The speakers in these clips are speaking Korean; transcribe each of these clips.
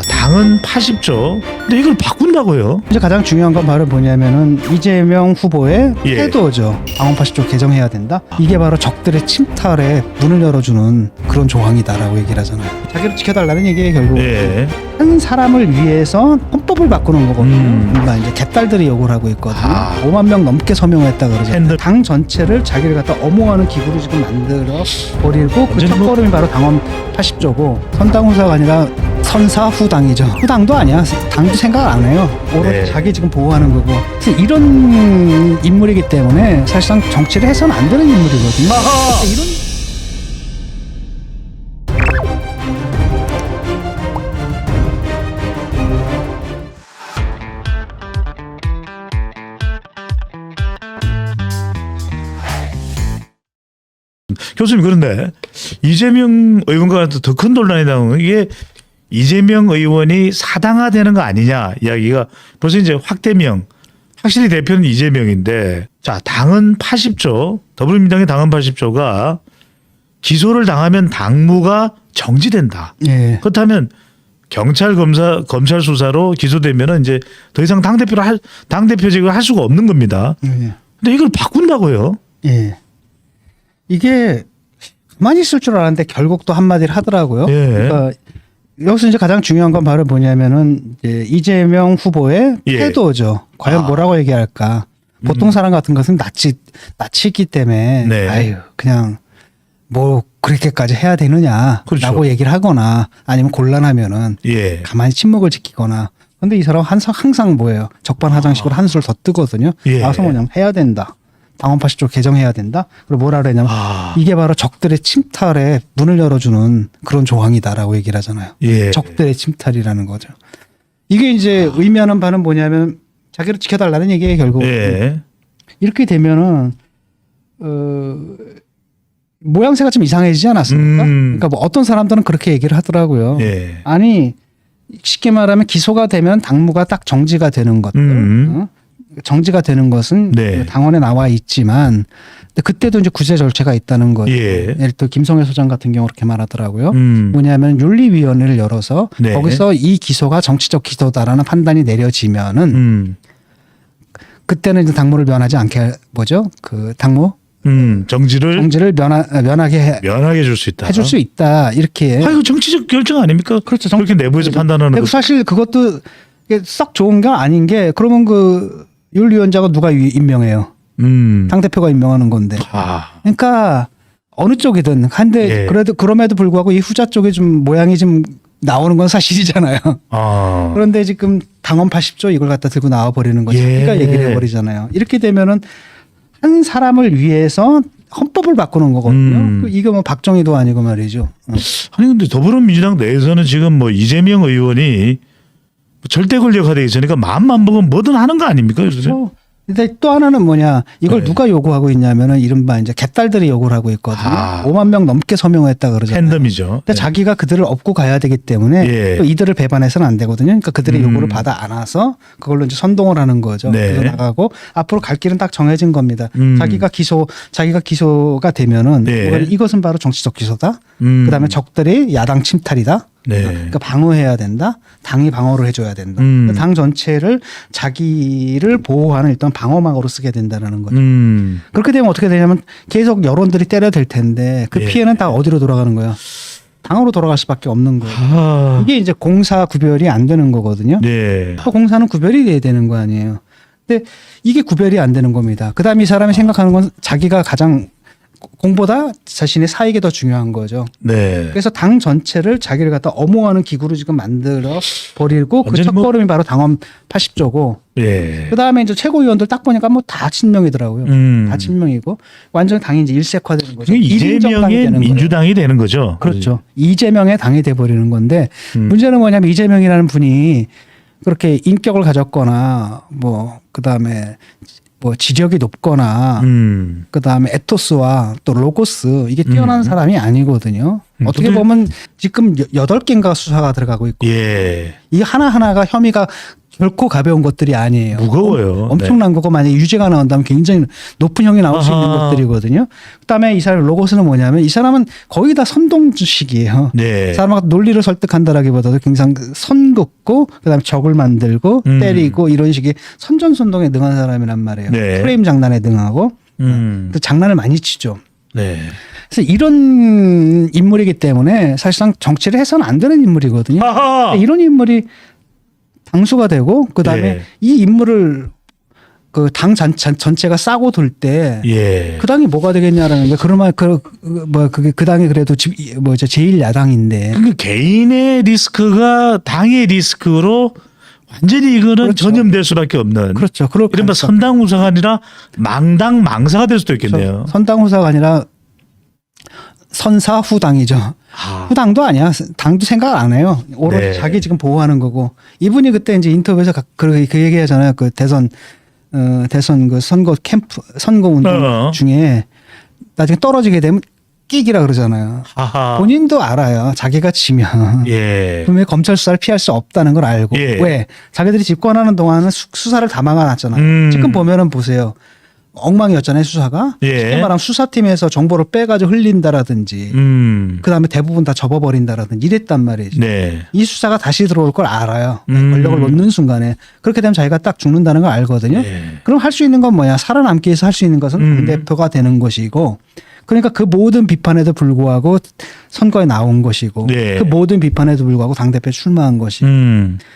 당은 80조. 근데 이걸 바꾼다고요? 이제 가장 중요한 건 바로 뭐냐면은 이재명 후보의 예. 태도죠. 당원 80조 개정해야 된다. 이게 바로 적들의 침탈에 문을 열어주는 그런 조항이다라고 얘기를 하잖아요. 자기를 지켜달라는 얘기에 결국 예. 한 사람을 위해서 헌법을 바꾸는 거거든요. 그러니까 이제 개딸들이 요구를 하고 있거든요. 5만 명 넘게 서명했다 그러잖아요. 팬들. 당 전체를 자기를 갖다 엄호하는 기구로 지금 만들어 버리고 그 완전히 첫걸음이 바로 당원 80조고 선당후사가 아니라 선사후당이죠. 후당도 아니야. 당도 생각 안 해요. 오로지 네. 자기 지금 보호하는 거고. 그래서 이런 인물이기 때문에 사실상 정치를 해서는 안 되는 인물이거든요. 아하! 이런 교수님, 그런데 이재명 의원과 더 큰 논란이 나오는 게 이재명 의원이 사당화되는 거 아니냐 이야기가 벌써 이제 확대명. 확실히 대표는 이재명인데, 자, 당은 80조, 더불어민주당의 당은 80조가 기소를 당하면 당무가 정지된다. 예. 그렇다면 경찰 검찰 수사로 기소되면은 이제 더 이상 당대표직을 할 수가 없는 겁니다. 예. 근데 이걸 바꾼다고요? 예. 이게 가만히 있을 줄 알았는데 결국 또 한마디를 하더라고요. 예. 그러니까 여기서 이제 가장 중요한 건 바로 뭐냐면은 이제 이재명 후보의 예. 태도죠. 과연 뭐라고 얘기할까? 보통 사람 같은 것은 낯이기 때문에 네. 아유 그냥 뭐 그렇게까지 해야 되느냐라고 그렇죠. 얘기를 하거나 아니면 곤란하면은 예. 가만히 침묵을 지키거나. 근데 이 사람은 항상 뭐예요? 적반하장식으로 한술 더 뜨거든요. 예. 나와서 뭐냐면 해야 된다. 당원 80조 개정해야 된다. 그리고 뭐라 그러냐면 이게 바로 적들의 침탈에 문을 열어주는 그런 조항이다라고 얘기를 하잖아요. 예. 적들의 침탈이라는 거죠. 이게 이제 의미하는 바는 뭐냐면 자기를 지켜달라는 얘기예요 결국. 예. 이렇게 되면은 모양새가 좀 이상해지지 않았습니까? 그러니까 뭐 어떤 사람들은 그렇게 얘기를 하더라고요. 예. 아니 쉽게 말하면 기소가 되면 당무가 딱 정지가 되는 것들. 정지가 되는 것은 네. 당원에 나와 있지만 근데 그때도 이제 구제 절차가 있다는 거죠. 예. 예를 들어 김성애 소장 같은 경우 그렇게 말하더라고요. 음. 뭐냐면 윤리위원회를 열어서 네. 거기서 이 기소가 정치적 기소다라는 판단이 내려지면은 그때는 이제 당무를 면하지 않게 뭐죠? 그 당무 정지를 면하게 줄 수 있다. 해줄 수 있다 이렇게. 이거 정치적 결정 아닙니까? 그렇죠. 그렇게 내부에서 판단하는 근데 거. 사실 그것도 이게 썩 좋은 게 아닌 게 그러면 그 윤리위원장은 누가 임명해요? 당 대표가 임명하는 건데. 그러니까 어느 쪽이든 한데 예. 그래도 그럼에도 불구하고 이 후자 쪽에 좀 모양이 좀 나오는 건 사실이잖아요. 그런데 지금 당원 80조 이걸 갖다 들고 나와 버리는 거죠. 예. 자기가 얘기를 해버리잖아요. 이렇게 되면은 한 사람을 위해서 헌법을 바꾸는 거거든요. 이거 뭐 박정희도 아니고 말이죠. 아니 근데 더불어민주당 내에서는 지금 뭐 이재명 의원이 절대 권력화돼 있으니까 마음만 먹으면 뭐든 하는 거 아닙니까? 그렇죠. 근데 또 하나는 뭐냐 이걸 네. 누가 요구하고 있냐면은 이른바 이제 개딸들이 요구를 하고 있거든요. 5만 명 넘게 서명했다 그러잖아요. 팬덤이죠. 근데 자기가 그들을 업고 가야 되기 때문에 예. 또 이들을 배반해서는 안 되거든요. 그러니까 그들의 요구를 받아 안아서 그걸로 이제 선동을 하는 거죠. 네. 그래서 나가고 앞으로 갈 길은 딱 정해진 겁니다. 자기가 기소가 되면은 네. 이것은 바로 정치적 기소다. 그다음에 적들이 야당 침탈이다. 네. 그러니까 방어해야 된다. 당이 방어를 해줘야 된다. 당 전체를 자기를 보호하는 일단 방어막으로 쓰게 된다는 거죠. 그렇게 되면 어떻게 되냐면 계속 여론들이 때려댈 텐데 그 예. 피해는 다 어디로 돌아가는 거야? 당으로 돌아갈 수밖에 없는 거예요. 이게 이제 공사 구별이 안 되는 거거든요. 네. 또 공사는 구별이 돼야 되는 거 아니에요. 근데 이게 구별이 안 되는 겁니다. 그다음에 이 사람이 생각하는 건 자기가 가장 공보다 자신의 사익이 더 중요한 거죠. 네. 그래서 당 전체를 자기를 갖다 엄호하는 기구로 지금 만들어 버리고 그 완전히 첫걸음이 바로 당원 80조고 예. 그다음에 이제 최고위원들 딱 보니까 뭐 다 친명이더라고요. 다 친명이고 완전 당이 이제 일색화되는 거죠. 이재명의 민주당이 되는 거죠. 그렇죠. 이재명의 당이 돼버리는 건데 문제는 뭐냐면 이재명이라는 분이 그렇게 인격을 가졌거나 뭐 그다음에 뭐 지력이 높거나 그다음에 에토스와 또 로고스 이게 뛰어난 사람이 아니거든요. 어떻게 보면 지금 8개인가 수사가 들어가고 있고 예. 이 하나하나가 혐의가 결코 가벼운 것들이 아니에요. 무거워요. 엄청난 거고 만약에 유죄가 나온다면 굉장히 높은 형이 나올 수 있는 아하. 것들이거든요. 그다음에 이 사람 로고스는 뭐냐면 이 사람은 거의 다 선동주식이에요. 네. 사람하고 논리를 설득한다라기보다도 굉장히 선 긋고 그다음에 적을 만들고 때리고 이런 식의 선전선동에 능한 사람이란 말이에요. 네. 프레임 장난에 능하고 또 장난을 많이 치죠. 네. 그래서 이런 인물이기 때문에 사실상 정치를 해서는 안 되는 인물이거든요. 아하. 이런 인물이 당수가 되고 그다음에 네. 이 인물을 그 당 전체가 싸고 돌 때 그 예. 당이 뭐가 되겠냐라는 게 그러면 그 당이 그래도 뭐죠 제일 야당인데 그러니까 개인의 리스크가 당의 리스크로 완전히 이거는 그렇죠. 전염될 수밖에 없는. 그렇죠. 그럴 이른바 가능성. 선당 후사가 아니라 망당 망사가 될 수도 있겠네요. 선당 후사가 아니라 선사 후당이죠. 아. 후당도 아니야. 당도 생각 안 해요. 오로지 네. 자기 지금 보호하는 거고. 이분이 그때 이제 인터뷰에서 그 얘기 하잖아요. 그 대선 그 선거 캠프 선거 운동 중에 나중에 떨어지게 되면 끼기라 그러잖아요. 하하. 본인도 알아요. 자기가 지면 예. 분명히 검찰 수사를 피할 수 없다는 걸 알고 예. 왜 자기들이 집권하는 동안은 수사를 다 막아놨잖아요. 지금 보면은 보세요. 엉망이었잖아요 수사가. 예. 쉽게 말하면 수사팀에서 정보를 빼가지고 흘린다라든지 그다음에 대부분 다 접어버린다라든지 이랬단 말이죠. 네. 이 수사가 다시 들어올 걸 알아요. 권력을 놓는 순간에. 그렇게 되면 자기가 딱 죽는다는 걸 알거든요. 예. 그럼 할 수 있는 건 뭐야? 살아남기 위해서 할 수 있는 것은 당대표가 되는 것이고 그러니까 그 모든 비판에도 불구하고 선거에 나온 것이고 네. 그 모든 비판에도 불구하고 당대표에 출마한 것이고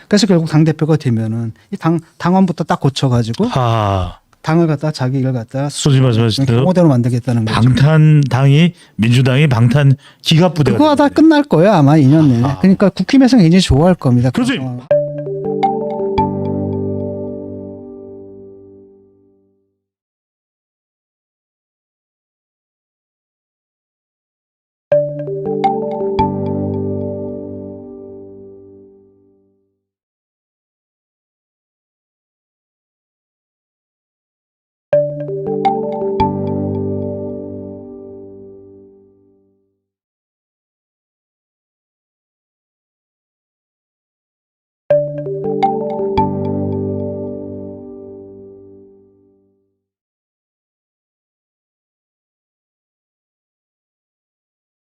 그래서 결국 당대표가 되면은 이 당원부터 딱 고쳐가지고 하. 당을 갖다 자기를 갖다 소지 말씀하신 대로 경호대로 만들겠다는 거죠. 방탄당이 민주당이 방탄 기갑부대가 그거 하다 됐네. 끝날 거예요 아마 2년 내내. 그러니까 국힘에서는 굉장히 좋아할 겁니다. 그렇지. 그런 상황.